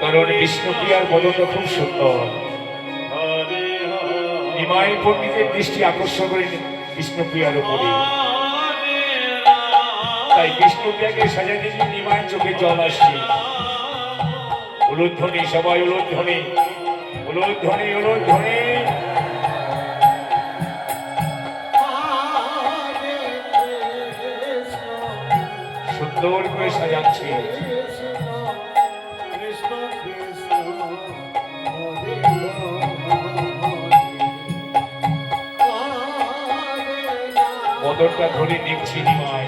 কারণ বিষ্ণুপ্রিয়ার বদনটা খুব সুন্দর। নিমাই পণ্ডিতের দৃষ্টি আকর্ষণ করে বিষ্ণুপ্রিয়ার উপরে। তাই বিষ্ণুপ্রিয়াকে সাজাতে গিয়ে নিমায়ের চোখে জল আসছে। উলুধ্বনি, সবাই উলুধ্বনি, উলুধ্বনি, উলুধ্বনি। সুন্দর করে সাজাচ্ছে। বদনটা ধরে নিচ্ছি নিমাই।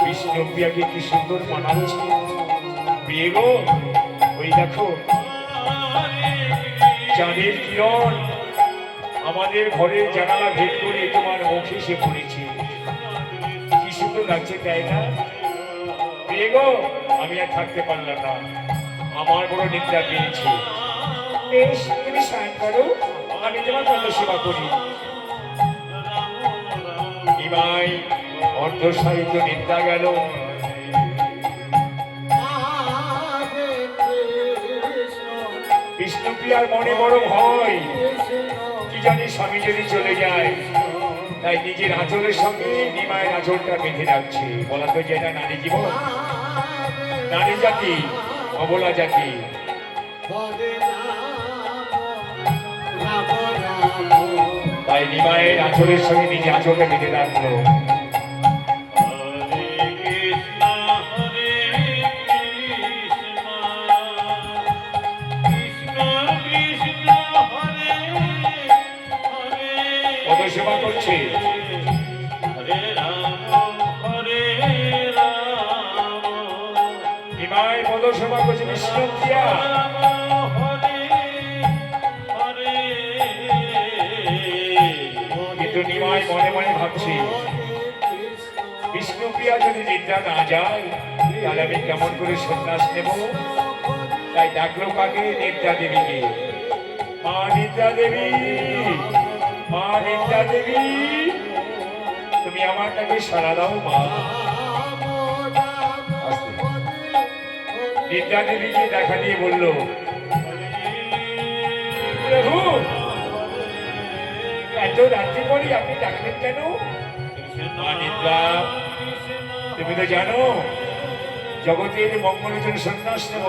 বিষ্ণুপ্রিয়াকে কি সুন্দর মানাচ্ছে। বিয়ে গো, ওই দেখো চাঁদের কিরণ আমাদের ঘরের জানালা ভেদ করে তোমার মুখে এসে পড়েছে। কি সুন্দর লাগছে, তাই না? বিয়ে গো, আমি আর থাকতে পারলাম না, আমার বড় নিদ্রা পেয়েছে। বেশ, তুমি স্নান করো, আমি তোমার কত সেবা করি। নিমাই অর্ধসাহিত্য নিদ্রা গেল। বিষ্ণুপ্রিয়ার মনে বড় ভয়, কি জানি স্বামী যদি চলে যায়। তাই নিজের আঁচলের সঙ্গে নিমায়ের আঁচলটা বেঁধে রাখছে। বলা তো যায় না, নারী জীবন, নারী জাতি অবলা জাতি। তাই নিমায়ের আঁচলের সঙ্গে নিজে আঁচলটা বেঁধে রাখলো। সেবা করছে। নিমাই পদ সেবা করছে বিষ্ণুপ্রিয়া। কিন্তু নিমাই মনে মনে ভাবছে, বিষ্ণুপ্রিয়া যদি নিদ্রা না যায় তাহলে আমি কেমন করে সন্ন্যাস নেব। তাই ডাকলো কাকে? নিদ্রা দেবীকে। মা নিদ্রা দেবী, মা নিদ্রা দেবী, তুমি আমার কাছে সাড়া দাও মা। নিদ্রা দেবীকে দেখা দিয়ে বলল, প্রভু এত রাত্রি পরে আপনি ডাকলেন কেন? মা নিদ্রা, তুমি তো জানো জগতের মঙ্গলের জন্য সন্ন্যাস নেব।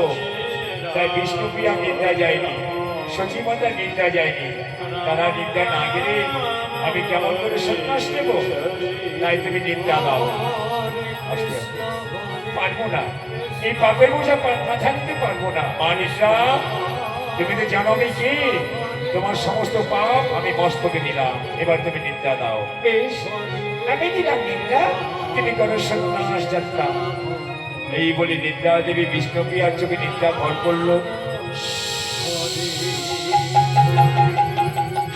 তাই বিষ্ণুপ্রিয়া নিদ্রা যায়নি, সচিমাতা নিদ্রা যায়নি। তারা নিদ্রা না গেলে আমি কেমন করে সন্ন্যাস নেব। তাই তুমি নিদ্রা দাও। পারবো না, এই পাপের বোঝা মাথা নিতে পারবো না। মা নিদ্রা, তুমি তো জানো আমি কি, তোমার সমস্ত পাপ আমি মস্তকে নিলাম। এবার তুমি নিদ্রা দাও। বেশ, আমি দিলাম নিদ্রা, তুমি করো সন্ন্যাস যাত্রা। এই বলে নিদ্রা দেবী বিষ্ণুপ্রিয়ার চোখে নিদ্রা ভর করল।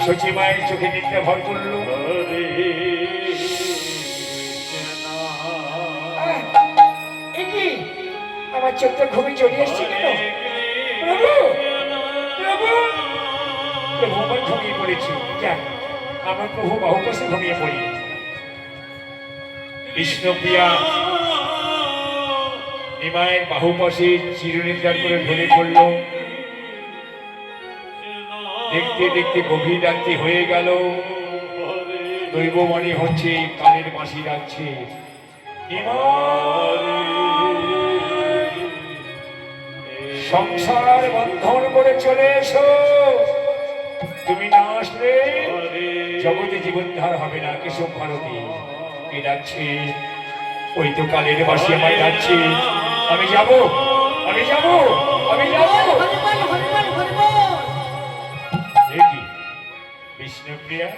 সচিমায়ের চোখে নিদ্রা ভর করল। আমার চোখটা ঘুমে চলে এসছে কেন? প্রভু, প্রভু, প্রভু আমার ঘুমিয়ে পড়েছি। যাক, আমার প্রভু বাহুপাশে ঘুমিয়ে পড়ি। বিষ্ণুপ্রিয়া নিমায়ের বাহুপাশে চিরনিদ্রা করে ঢলে পড়ল। দেখতে দেখতে গভীর রাত্রি হয়ে গেল। দৈববাণী হচ্ছে, কানের বাঁশি ডাকছে, সংসার বন্ধন করে চলে এসো। তুমি না আসলে জগতে জীবনধার হবে না। কেশব ভারতী কে ডাকছে? ওই তো কালের বাঁশি আমায় ডাকছে। আমি যাব, আমি যাব, আমি যাব। বিষ্ণুপ্রিয়া,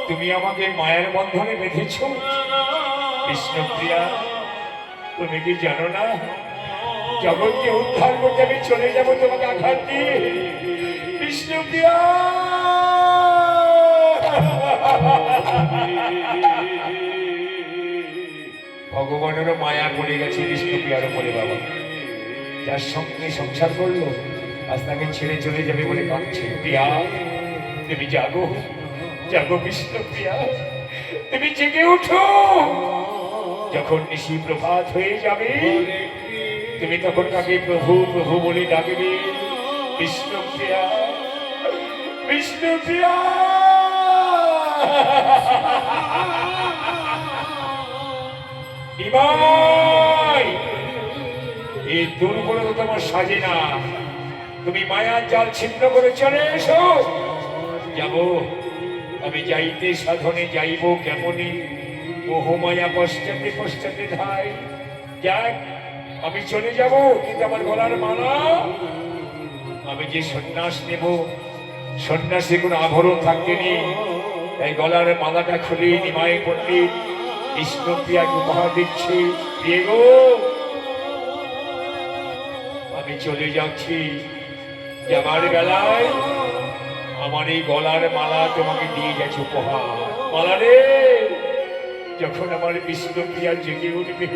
তুমি আমাকে মায়ের বন্ধনে বেঁধেছ। বিষ্ণুপ্রিয়া, তুমি কি জানো না জগৎকে উদ্ধার করতে আমি চলে যাব তোমাকে আঘাত দিয়ে। বিষ্ণুপ্রিয়া, ভগবানেরও মায়া পড়ে গেছে বিষ্ণুপ্রিয়ার উপরে। বাবা যার সঙ্গে সংসার করলো আজ তাকে ছেড়ে চলে যাবে বলে কাঁদছে। প্রিয়া, তুমি জাগো, জাগো বিষ্ণুপ্রিয়া, তুমি জেগে উঠো। যখন নিশি প্রভাত হয়ে যাবে তুমি তখন কাকে প্রভু প্রভু বলে ডাকবে। বিষ্ণুপ্রিয়া, বিষ্ণুপ্রিয়া। নিমাই, এই দুর্বলতা তোমার সাজে না। তুমি মায়ার জাল ছিন্ন করে চলে এসো। যাব, আমি যাইতে সাধনে যাইব কেমনি, মোহমায়া পশ্চাতে পশ্চাতে ধাই। যাক, আমি চলে যাব, কিন্তু আমার গলার মালা, আমি যে সন্ন্যাস নেব, সন্ন্যাসে কোনো আভরণ থাকতে নেই। তাই গলার মালাটা খুলে নিমাই পণ্ডিত বিষ্ণুপ্রিয়াকে উপহার দিচ্ছি। প্রিয় গো, আমি চলে যাচ্ছি। যাবার বেলায় আমার এই গলার মালা তোমাকে দিয়ে গেছে উপহার। মালা রে, যখন আমার বিষ্ণুপ্রিয়া জেগে উঠবে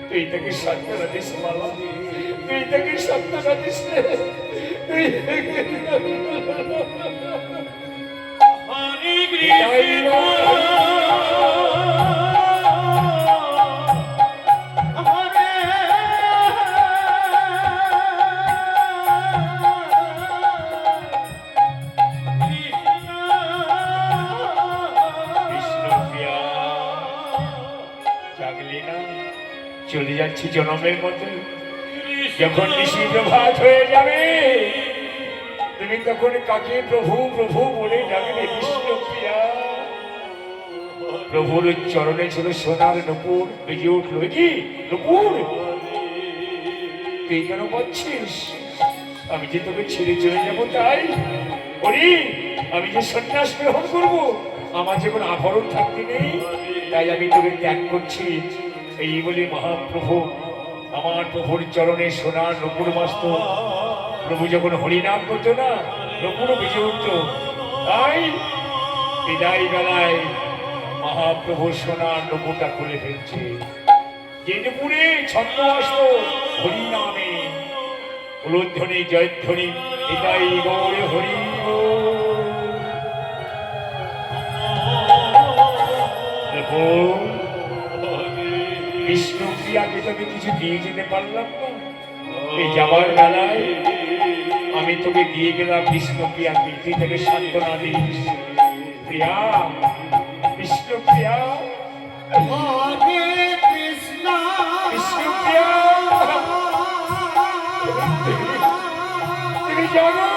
তুই তাকে সান্ত্বনা দিস। মালা, তুই তাকে সান্ত্বনা দিস। চলে যাচ্ছি জনমের মতো। যখন নিশি প্রভাত হয়ে যাবে তুমি তখন কাকে প্রভু প্রভু বলে ডাকবে। বিষ্ণুপ্রিয়া, প্রভুর চরণে ছিল সোনার নুপুর, বেজে উঠল। কি নুপুর, তুই কেন পাচ্ছিস? আমি যে তোকে ছেড়ে চলে যাবো তাই? বলি, আমি যে সন্ন্যাস গ্রহণ করবো, আমার যে কোনো আভরণ থাকতে নেই, তাই আমি তোকে ত্যাগ করছি। এই বলি মহাপ্রভু আমার প্রভুর চরণে সোনার নুপুর বাস্ত। প্রভু যখন হরিনাম করতো না, নুপুরও বেজে উঠত। তাই বিদায় বেলায় মহাপ্রভুর সোনার নুপুরটা খুলে ফেলছে। যে নুপুরে ছন্দ আসতো হরিনামে, উলুধ্বনি জয়ধ্বনি, এটাই গৌরে হরি। বিষ্ণুপ্রিয়াকে তোকে কিছু দিয়ে যেতে পারলাম না। এই যাবার বেলায় আমি তোকে দিয়ে গেলাম বিষ্ণুপ্রিয়া, তুই থেকে সান্ত্বনা দিস। প্রিয়া, বিষ্ণুপ্রিয়া, বিষ্ণুপ্রিয়া, তুমি জানো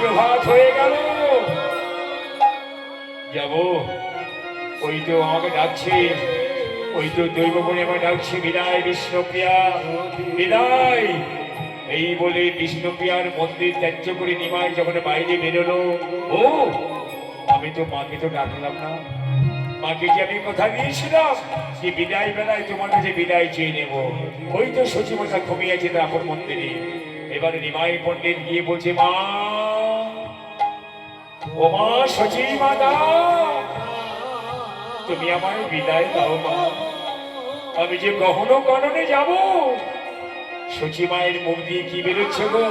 প্রভাত হয়ে গেল। যাব, ওই তো আমাকে ডাকছে, ওই তো দৈব বলে আমাকে ডাকছে। বিদায় বিষ্ণুপ্রিয়া, বিদায়। এই বলে বিষ্ণুপ্রিয়ার মন্দির ত্যায্য করে নিমাই যখন বাইরে বেরোলো, ও আমি তো মাকে তো ডাকলাম না। মাকে যে আমি কথা দিয়েছিলাম যে বিদায় বেলায় তোমার কাছে বিদায় চেয়ে নেব। ওই তো সচিবতা ঘুমিয়েছে আপন মন্দিরে। এবারে নিমাই পণ্ডিত গিয়ে বলছে, মা, ও মা সচি মাতা, তুমি আমায় বিদায় দাও মা, আমি যে গহন কাননে যাব। সচি মায়ের মুখ দিয়ে কি বেরোচ্ছে গো?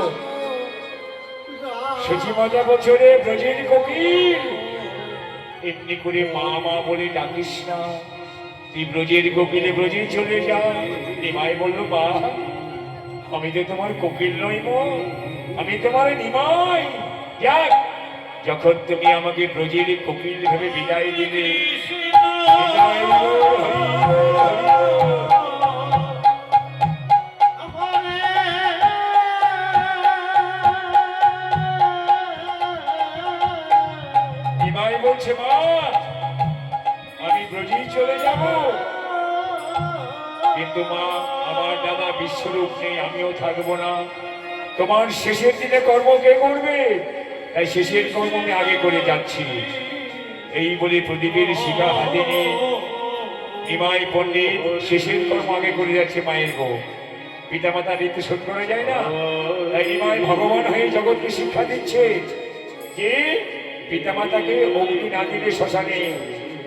সচি মাতা বছরে ব্রজের কোকিল, এমনি করে মা মা বলে ডাকিস না, তুই ব্রজের কোকিলে ব্রজে চলে যা। নিমাই বলল, মা, আমি তো তোমার কোকিল নই মা, আমি তোমার নিমাই। যাক, যখন তুমি আমাকে ব্রজের কোকিল ভেবে বিদায় দিলে, নিমাই বলছে, মা, আমি ব্রজেই চলে যাব, কিন্তু মা, আমার দাদা বিশ্বরূপ নেই, আমিও থাকবো না। তোমার শেষের দিনে কর্ম কে করবে? তাই শেষের কর্ম আমি আগে করে যাচ্ছি। এই বলে প্রদীপের শিখা হাতে নিয়ে নিমাই পণ্ডিত শেষের কর্ম আগে করে যাচ্ছে। মায়ের গো, পিতা মাতা রীতি শোধ করা যায় না, তাই নিমাই ভগবান হয়ে জগৎকে শিক্ষা দিচ্ছে যে পিতা মাতাকে অগ্নি না দিলে শ্মশানে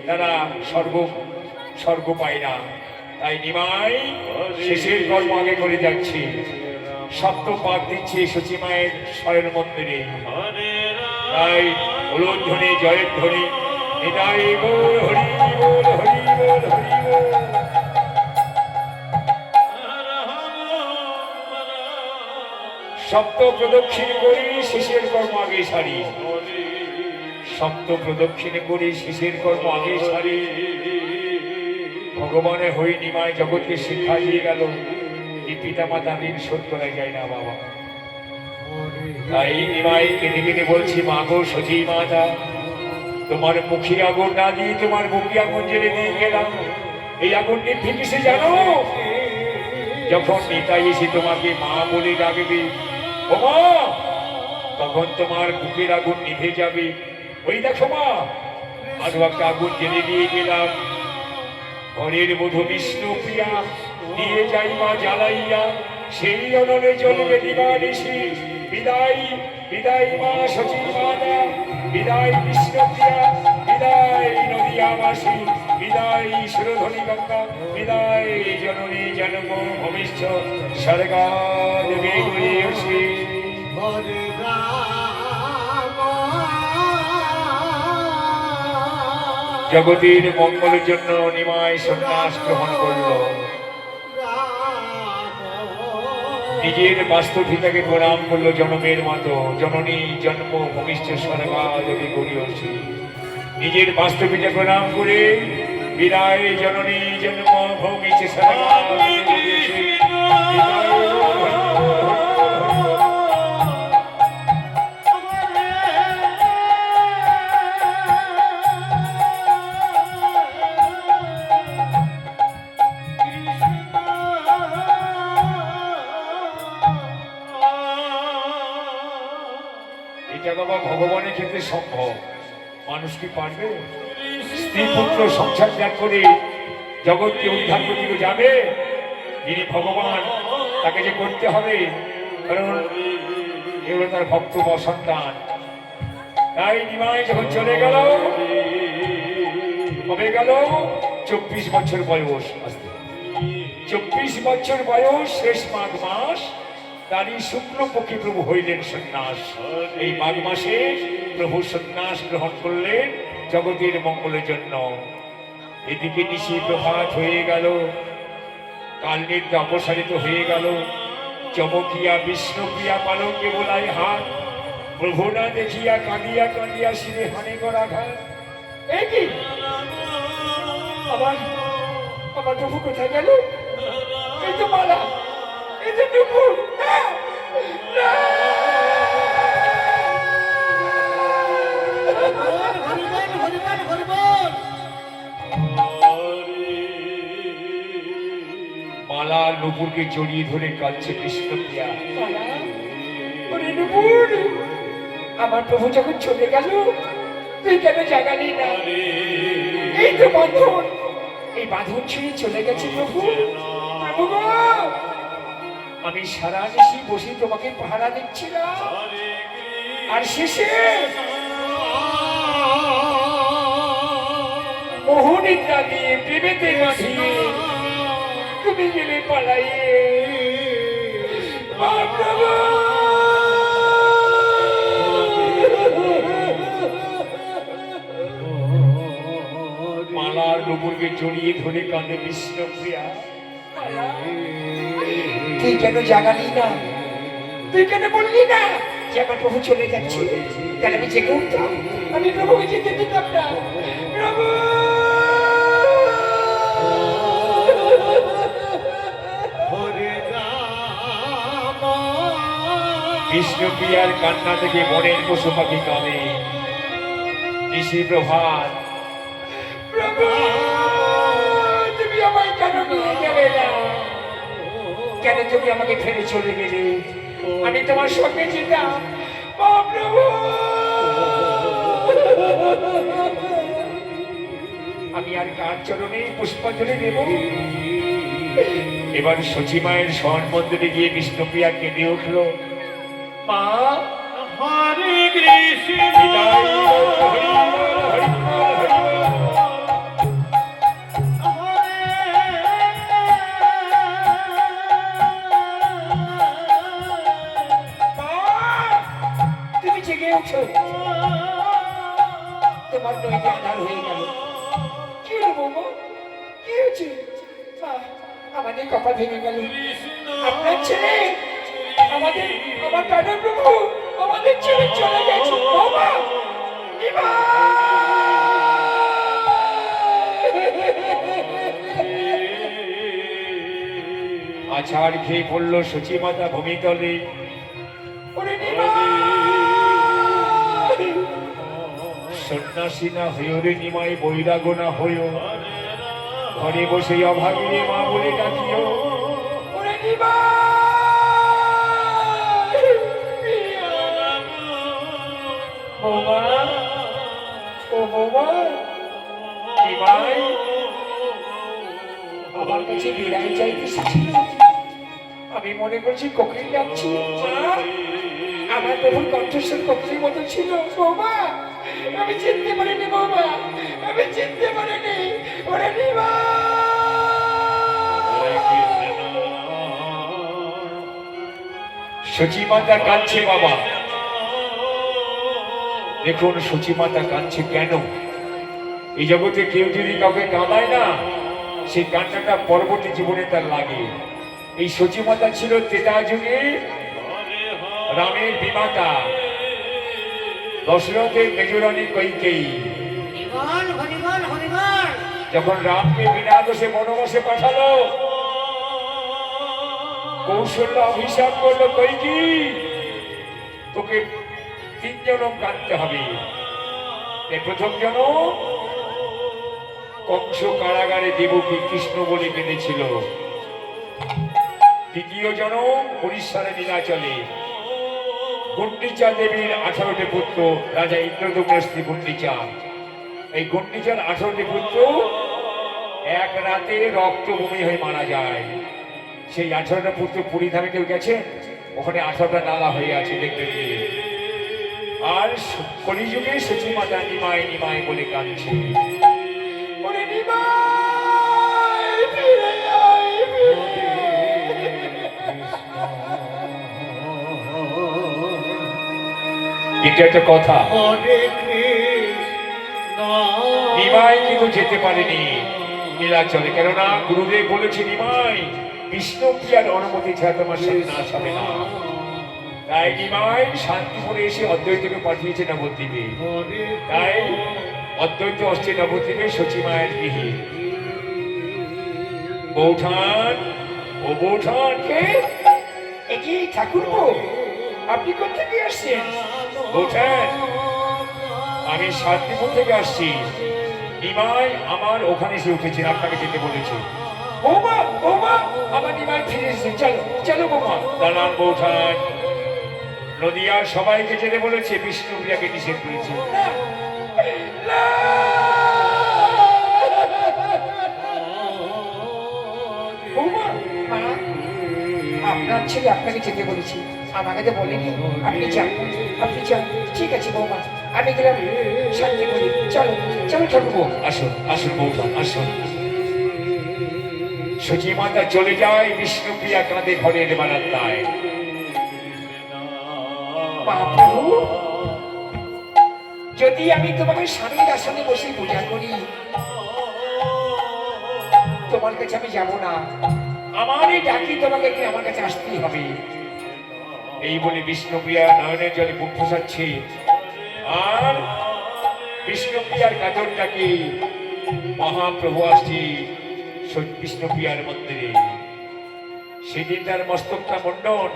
তারা স্বর্গ পায় না। তাই নিমাই শেষের কর্ম আগে করে যাচ্ছি। সপ্ত পাক দিচ্ছে সচি মায়ের শয়ন মন্দিরে। তাই হলুদ ধ্বনি, জয়ের ধ্বনি, নিতাই গৌর হরি বল, হরি বল, হরি বল। সপ্ত প্রদক্ষিণ করি শেষের কর্ম আগে সারি। সপ্ত প্রদক্ষিণ করি শেষের কর্ম আগে সারি। ভগবানের হই নিমায় জগৎকে শিক্ষা দিয়ে গেল এই পিতা মাতা ঋণ শোধ করা যায় না বাবা। তাই নিমাই কেঁদে কেঁদে বলছি, মা গো সচি মাতা, তোমার মুখে আগুন না দিয়ে তোমার মুখে আগুন জেলে দিয়ে গেলাম। এই আগুন নিভে কিসে জানো? যখন নিতাই এসে তোমাকে মা বলে ডাকবে, ও মা, তখন তোমার বুকের আগুন নিভে যাবে। ওই দেখো মা, আরো একটা আগুন জেলে দিয়ে গেলাম। ঘরের বধূ বিষ্ণু প্রিয়া নিয়ে যাই মা জ্বালাইয়া, সেই অনলে জ্বলবে দিবানিশি। বিদায় বিদায় মা সচি মাতা, বিদায় বিষ্ণু প্রিয়া, বিদায় নদিয়াবাসী, বিদায় সুরধ্বনি গঙ্গা, বিদায় জননী জন্ম ভবিষ্যৎ স্বর্গা দেবী গুরুষি। জগতের মঙ্গলের জন্য নিমাই সন্ন্যাস গ্রহণ করল। নিজের বাস্তব পিতাকে প্রণাম করলো জনমের মতো, জননী জন্ম ভবিষ্যৎ স্বর্গা দেবী গরিয়সী। নিজের বাস্তব পিতা প্রণাম করে বিদায় জননী জন্ম ভবিষ্যৎ স্বর্গা দেবী গরিয়সী। এটা বাবা ভগবানের ক্ষেত্রে সম্ভব। মানুষ কি পারবে? স্ত্রী পুত্র সংসার ত্যাগ করে জগৎকে উদ্ধার করতে যাবে? যিনি ভগবান তাকে যে করতে হবে, কারণ এগুলো তার ভক্ত বা সন্তান। তাই নিমাই যখন চলে গেল, কবে গেল? 24 বছর বয়স। 24 বছর বয়স, শেষ মাঘ মাস, তারই শুক্লপক্ষে প্রভু হইলেন সন্ন্যাস। এই মাঘ মাসে প্রভু সন্ন্যাস গ্রহণ করলেন জগতের মঙ্গলের জন্য। এদিকে নিশি প্রভাত হয়ে গেল, কালনিদ্রা অপসারিত হয়ে গেল। চমকিয়া বিষ্ণুপ্রিয়া পালকে বোলাই হাত, প্রভু না দেখিয়া কাঁদিয়া কাঁদিয়া শিরে হানে করা ঘাত। এই কি আমার আমার প্রভু কোথায় গেল? এই তো মালা, এই তো নুপুর। মালা নুপুরকে জড়িয়ে ধরে কাঁদছে বিষ্ণুপ্রিয়া। নুপুর, আমার প্রভু যখন চলে গেল তুই কেন জাগালি না? এই তো বাঁধন, এই বাঁধন ছেড়ে চলে গেছে প্রভু। প্রভু, আমি সারা নিশি বসে তোমাকে পাহারা দিচ্ছিলাম, আর শেষে মোহনিদ্রা দিয়ে প্রেমেতে মাঠিয়ে তুমি গেলে পালাইয়ে। মালার নুপুরকে জড়িয়ে ধরে কাঁদে বিষ্ণুপ্রিয়া। তুই কেন জাগালি না? তুই কেন বললি না যে আমার প্রভু চলে যাচ্ছে? তাহলে আমি জেগে উঠতাম, আমি প্রভুকে যেতে দিতাম না। প্রভু, বিষ্ণুপ্রিয়ার কান্না থেকে মনের পশু পাখি কাঁদে। নিশি প্রভাত, প্রভু তুমি আমায় কেন নিয়ে গেলে না? কেন তুমি আমাকে ফেলে চলে গেলে? আমি তোমার সঙ্গে যেতাম। প্রভু, আমি আর কার চরণে পুষ্পাঞ্জলি দেব? এবার সচি মায়ের শয়ন মন্দিরে গিয়ে বিষ্ণুপ্রিয়া কেঁদে উঠল। মা, হরে কৃষ্ণ, গেছো? তোমার নইতে আধার হয়ে গেল। কি হলো বৌমা, কি হয়েছে? আমাদের কপাল ভেঙে গেল। আপনার ছেলে, আমার প্রাণের প্রভু, আমাদের ছেলে চলে গেছে। বৌমা, আছাড় খেয়ে পড়ল সচিমাতা ভূমিতলে। সন্ন্যাসী না হইও রে নিমাই, বৈরাগ না হইও, ঘরে বসে অভাগীরে মা বলে ডাকিও। বৌমা, ও বৌমা, নিমাই আমার কাছে বিদায় চাইতে এসেছিল। আমি মনে করছি কোকিল ডাকছি। আমার প্রভুর কণ্ঠস্বর কোকিলের মতো ছিল। বৌমা, আমি চিনতে পারিনি। বৌমা, আমি চিনতে পারিনি। ওরে নিমা, সচিমাতা কাঁদছে বাবা। দেখুন সচিমাতা কাঁদছে কেন? এই জগতে কেউ যদি কাউকে কাঁদায় না, সেই কান্নাটা পরবর্তী জীবনে তার লাগে। এই সচিমাতা ছিল ত্রেতা যুগে রামের বিমাতা, দশরথের মেজরানী কৈকেয়ী। যখন রামকে বিনা দোষে বনবাসে পাঠালো, কৌশল্যা অভিশাপ করলো, কৈকেয়ী তোকে 3 জনম কাঁদতে হবে। প্রথম জনম কংস কারাগারে দেবকী কৃষ্ণ বলে কেঁদেছিল। দ্বিতীয় জনম উড়িষ্যার নীলাচলে গুন্ডিচা দেবীর 18টি পুত্র, রাজা ইন্দ্রদম্নের স্ত্রী গুন্ডিচা। এই গুন্ডিচার 18টি পুত্র এক রাতে রক্তভূমি হয়ে মারা যায়। সেই 18টা পুত্র পুরী ধামে কেউ গেছে? ওখানে 18টা নালা হয়ে আছে, দেখতে গিয়ে। আর কলিযুগে সচিমাতা নিমাই নিমাই বলে কাঁদছে। এটা একটা কথা। নিমাই কিন্তু যেতে পারেনি নীলাচলে, কেননা গুরুদেব বলেছে নিমাই বিষ্ণুপ্রিয়ার অনুমতি ছাড়া তোমার সন্ন্যাস হবে না। তাই নিমাই শান্তিপুরে এসে অদ্বৈতকে পাঠিয়েছে নবদ্বীপে। তাই অদ্বৈত আসছে নবদ্বীপে সচিমায়ের গৃহে। বৌঠান, ও বৌঠান। কে? কি ঠাকুরপো, আপনি কোথা থেকে আসছেন? বৌঠান, আমি শান্তিপুর থেকে আসছি। নিমাই আমার ওখানে এসে উঠেছেন, আপনাকে যেতে বলেছে। বৌমা, বৌমা, আমার নিমাই ফিরে এসেছে। চলো চলো বৌমা। দাঁড়ান বৌঠান, নদিয়ার সবাইকে যেতে বলেছে, বিষ্ণুপ্রিয়াকে নিষেধ করেছে। বৌমা, আপনার ছেলে আপনাকে যেতে বলেছি, আমাকে তো বলেনি। আপনি যান, আপনি যান। ঠিক আছে বৌমা, আমি গেলাম শান্তি বলি। চলো চলো ঠাকুরপো। আসুন আসুন বৌঠান, আসুন। সচিমাতা চলে যায়, বিষ্ণুপ্রিয়া কাঁধে ঘরের বারান্দায়। প্রভু, যদি আমি তোমাকে স্বামীর আসনে বসে পূজা করি, তোমার কাছে আমি যাব না। আমারই ডাকি তোমাকে কি আমার কাছে আসতেই হবে। এই বলে বিষ্ণুপ্রিয়া নয়নের জলে মুখ ফোসাচ্ছে। আর বিষ্ণুপ্রিয়ার কাজলটাকে মহাপ্রভু আসছে বিষ্ণুপ্রিয়ার মন্দিরে। সেদিন তার মস্তকটা মন্ডন,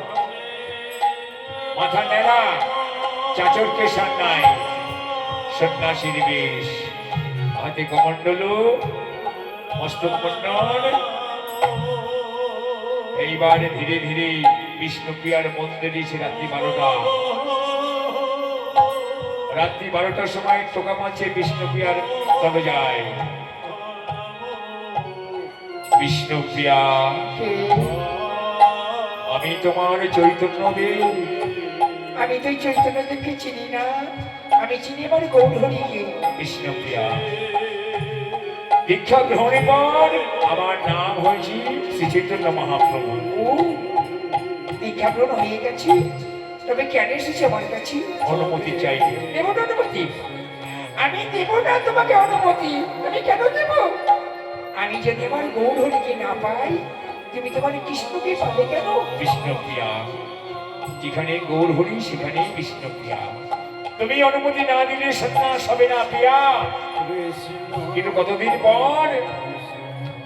মাথা নেড়া, চাচর কেশার নাই, সন্ন্যাসীর বেশ, হাতে কমণ্ডলু, মস্তক মন্ডন। এইবার ধীরে ধীরে বিষ্ণুপ্রিয়ার মন্দিরে এসে রাত্রি 12টা। রাত্রি 12টার সময় টোকা মাছে বিষ্ণুপ্রিয়ার তবে যায়। বিষ্ণুপ্রিয়া, আমি তোমার চৈতন্য দেব। আমি তো চৈতন্য দেবকে চিনি না, আমি চিনি আমার গৌরহরিকে। বিষ্ণুপ্রিয়া, দীক্ষা গ্রহণের পর আমার নাম হয়েছে শ্রী চৈতন্য মহাপ্রভু। দীক্ষা গ্রহণ হয়ে গেছে? তবে কেন এসেছে আমার কাছে? অনুমতি চাই। দেব না অনুমতি? আমি দেব না তোমাকে অনুমতি। আমি কেন দেব? আমি যদি আমার গৌরহরিকে না পাই, তুমি তোমার কৃষ্ণকে পাবে কেন? বিষ্ণুপ্রিয়া, যেখানে গৌর হরি সেখানে বিষ্ণুপ্রিয়া। তুমি অনুমতি না দিলে সন্ন্যাস হবে না প্রিয়া। কিন্তু কতদিন পর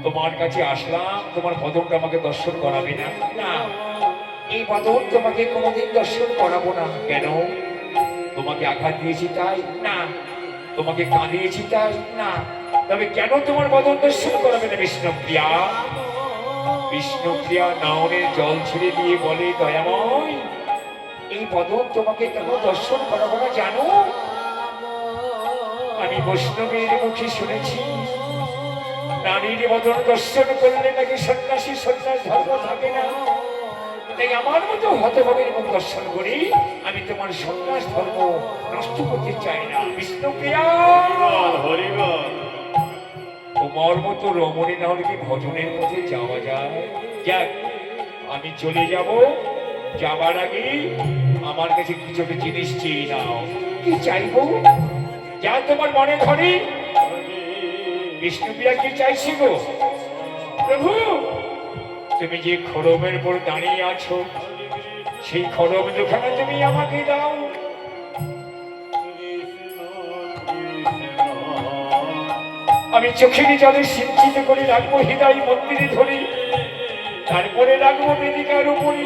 তোমার কাছে আসলাম, তোমার বদনটা আমাকে দর্শন করাবে না? না, এই বদন তোমাকে কোনোদিন দর্শন করাবো না। কেন? তোমাকে আঘাত দিয়েছি তাই? না, তোমাকে কাঁদিয়েছি তাই? না। তবে কেন তোমার বদন দর্শন করাবে না বিষ্ণুপ্রিয়া? বিষ্ণুপ্রিয়া নাওনের জল ছেড়ে দিয়ে বলে, দয়াময়, এই বদন তোমাকে কেন দর্শন করাবো না জানো? আমি বৈষ্ণবের মুখে শুনেছি নারীর বদন দর্শন করলে নাকি সন্ন্যাসী সন্ন্যাস ধর্ম থাকে না। তাই আমার মতো হতভাবের মুখ দর্শন করি। আমি তোমার সন্ন্যাস ধর্ম নষ্ট করতে চাই না বিষ্ণুপ্রিয়া। তোমার মতো রমণী না হলে কি ভজনের পথে যাওয়া যায়? যাক, আমি চলে যাব। যাবার আগে আমার কাছে কিছু একটা জিনিস চেয়ে নাও। কি চাইবো? যা তোমার মনে ধরে। বিষ্ণুপ্রিয়া কি চাইছি গো? প্রভু, তুমি যে খড়মের উপর দাঁড়িয়ে আছো, সেই খড়ম দুখানা তুমি আমাকে দাও। আমি চোখের জলে সিঞ্চিত করে রাখবো হৃদয় মন্দিরে ধরি, তারপরে রাখবো বেদিকার উপরে।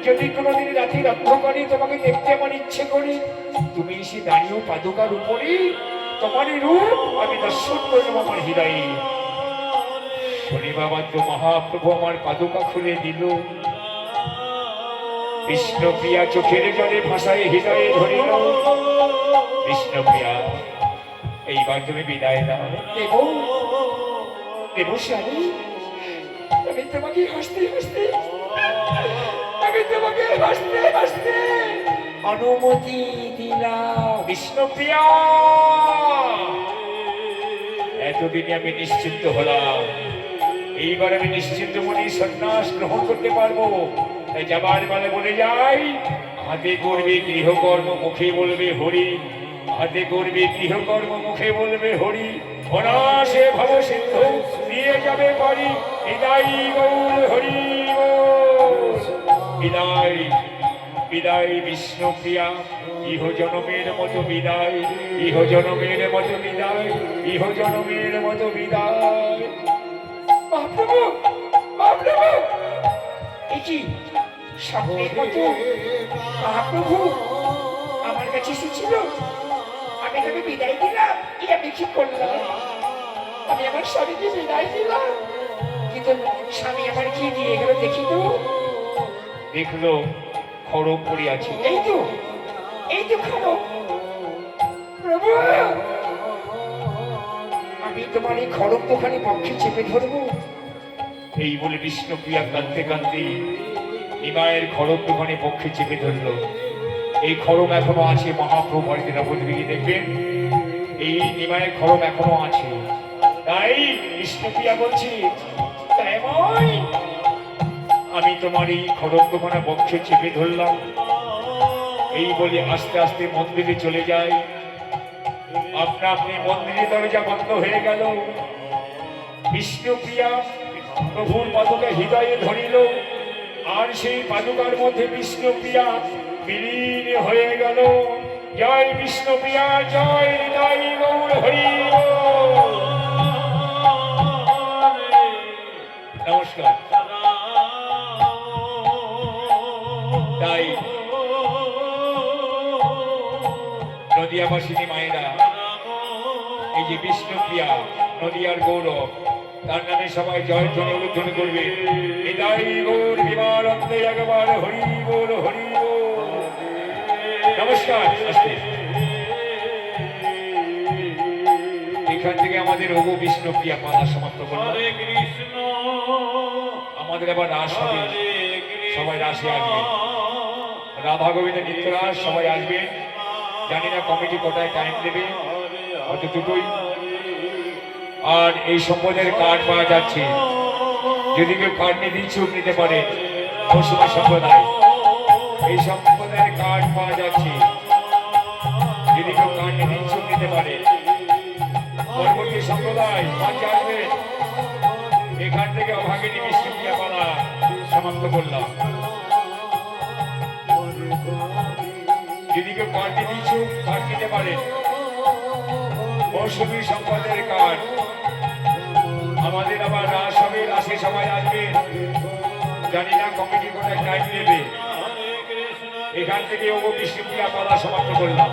যদি কোনোদিন রাতের অন্ধকারে তোমাকে দেখতে আমার ইচ্ছে করি, তুমি এসে দাঁড়িয়েও পাদুকার উপরে তোমারই রূপ আমি দর্শন করলাম আমার হৃদয়ে। শনিবার মাত্র মহাপ্রভু আমার পাদুকা খুলে দিল। বিষ্ণুপ্রিয়া চোখের জলে ভাষায় হৃদয়ে ধরিল। বিষ্ণুপ্রিয়া, এইবার তুমি বিদায় দাও। দেব? দেব স্বামী? আমি তোমাকে হাসতে হাসতে, আমি তোমাকে হাসতে হাসতে অনুমতি দিলাম। বিষ্ণুপ্রিয়া, এতদিনে আমি নিশ্চিন্ত হলাম। এইবার আমি নিশ্চিন্ত মনে সন্ন্যাস গ্রহণ করতে পারবো। তাই যাবার বেলা বলে যাই, হাতে করবে গৃহকর্ম, মুখে বলবে হরি। হাতে করবে গৃহকর্ম, মুখে বলবে হরি। অনাসে ভব সিন্ধু দিয়ে যাবে পারি। বিদায় গৌর হরি বল। বিদায়, বিদায় বিষ্ণুপ্রিয়া। ইহ জনমের মতো বিদায়, ইহ জনমের মতো বিদায়, ইহ জনমের মতো বিদায়। মহাপ্রভু, মহাপ্রভু, এ কি স্বপ্নের মতো মহাপ্রভু আমার কাছে এসেছিল? আমি তাকে বিদায় দিলাম। কি আমি কি করলাম? আমি আমার স্বামীকে বিদায় দিলাম, কিন্তু স্বামী আমার কি দিয়ে গেল দেখি তো। দেখলো খড়ম পড়িয়াছে। এই তো, এই তো খাবো। প্রভু, আমি তোমার এই খড়ম দোকানে পক্ষে চেপে ধরবো। এই বলে বিষ্ণুপ্রিয়া কাঁদতে কাঁদতে নিমায়ের খড়ম দোকানে পক্ষে চেপে ধরল। এই খড়ম এখনো আছে। মহাপ্রভু বাড়িতে নবদ্বীপে দেখবেন এই নিমায়ের খড়ম এখনো আছে। তাই বিষ্ণুপ্রিয়া বলছি, তাই আমি তোমার এই খড়ম দোকানে পক্ষে চেপে ধরলাম। এই বলে আস্তে আস্তে মন্দিরে চলে যায়। আপনা আপনি মন্দিরের দরজা বন্ধ হয়ে গেল। বিষ্ণুপ্রিয়া প্রভুর পাদুকা হৃদয়ে ধরিল, আর সেই পাদুকার মধ্যে বিষ্ণুপ্রিয়া বিলীন হয়ে গেল। জয় বিষ্ণুপ্রিয়া, জয় হৃদয় গৌর হরি বল। নমস্কার। তাই নদিয়াবাসিনী মায়েরা, এই যে বিষ্ণুপ্রিয়া নদিয়ার গৌরব, তার নামে সবাই জয় ধ্বনি উল্লেখ করবে। হৃদয় গৌর বিমানন্দে একবার হরি বল, হরি বল। নমস্কার। আসতে এখান থেকে আমাদের ওগো বিষ্ণুপ্রিয়া পালা সমাপ্ত করলাম। আমাদের আবার রাস হবে, সবাই রাসে আসবে। রাধা গোবিন্দ নৃত্য রাস, সবাই আসবে। জানি না কমিটি কোটায় টাইম দেবে, হয়তো দুটোই। আর এই সম্পদের কার্ড পাওয়া যাচ্ছে, যদি কেউ কার্ড নিতে ইচ্ছুক নিতে পারে। সম্প্রদায় এই সম্প্রদায় সম্প্রদায়ের কার্ড পাওয়া যাচ্ছে, যদি কেউ কার্ড নিচ্ছক নিতে পারে। পরবর্তী সম্প্রদায় পাঁচ আসবেন, এখান থেকে অভাগিনী বিষ্ণুপ্রিয়া পালা সমাপ্ত করলাম। যদি কেউ কার্ড নিচ্ছুক কার্ড নিতে পারেন, মৌসুমী সম্পদের কার্ড। আমাদের আবার রাস হবে, রাসে সবাই আসবে, জানি না কমিটি কোথায় টাইম নেবে। এখান থেকে বিষ্ণুপ্রিয়া পালা সমাপ্ত করলাম।